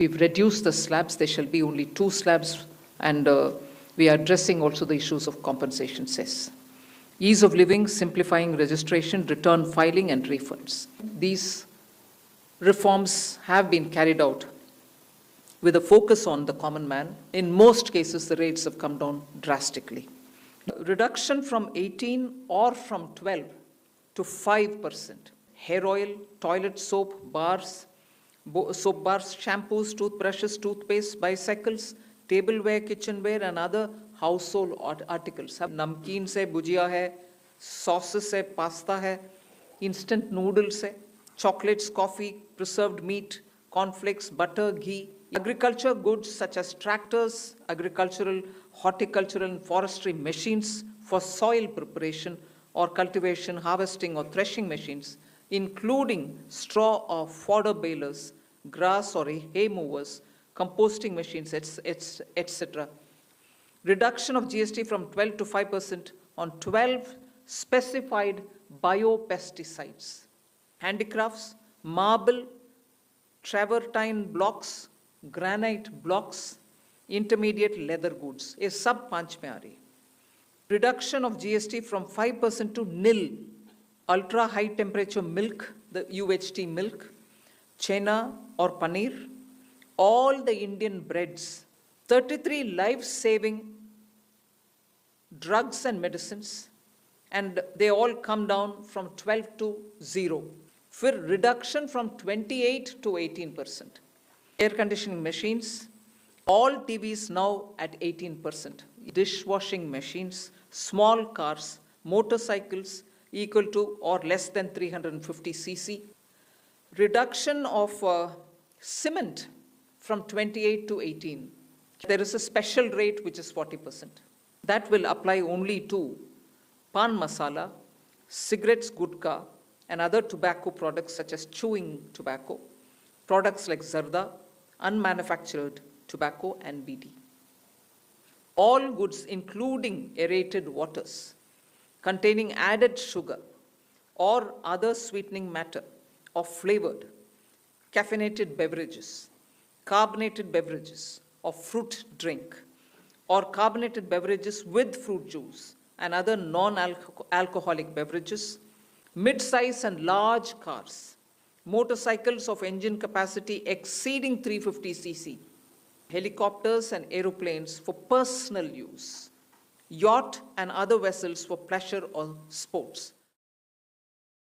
We've reduced the slabs. There shall be only 2 slabs, and we are addressing also the issues of compensation cess. Ease of living, simplifying registration, return filing, and refunds. These reforms have been carried out with a focus on the common man. In most cases, the rates have come down drastically. Reduction from 18 or from 12 to 5%. Hair oil, toilet soap bars, shampoos, toothbrushes, toothpaste, bicycles, tableware, kitchenware, and other household articles. Namkeen hai, bhujia hai, sauces hai, pasta hai, instant noodles hai, chocolates, coffee, preserved meat, cornflakes, butter, ghee. Agriculture goods such as tractors, agricultural, horticultural, and forestry machines for soil preparation or cultivation, harvesting, or threshing machines, including straw or fodder balers, grass or hay movers, composting machines, etc. Reduction of GST from 12 to 5% on 12 specified biopesticides. Handicrafts, marble, travertine blocks, granite blocks, intermediate leather goods. A sub 5 mein aa rahi. Reduction of GST from 5% to nil. Ultra high temperature milk, the UHT milk, chena or paneer, all the Indian breads, 33 life-saving drugs and medicines, and they all come down from 12 to 0. For reduction from 28 to 18%. Air conditioning machines, all TVs now at 18%. Dishwashing machines, small cars, motorcycles equal to or less than 350 cc. Reduction of cement from 28 to 18. There is a special rate which is 40%. That will apply only to pan masala, cigarettes, gutka, and other tobacco products such as chewing tobacco, products like zarda, unmanufactured tobacco, and BD. All goods including aerated waters containing added sugar or other sweetening matter or flavored, caffeinated beverages, carbonated beverages or fruit drink, or carbonated beverages with fruit juice and other non-alcoholic beverages, mid-size and large cars, motorcycles of engine capacity exceeding 350 cc, helicopters and aeroplanes for personal use, yacht and other vessels for pleasure or sports.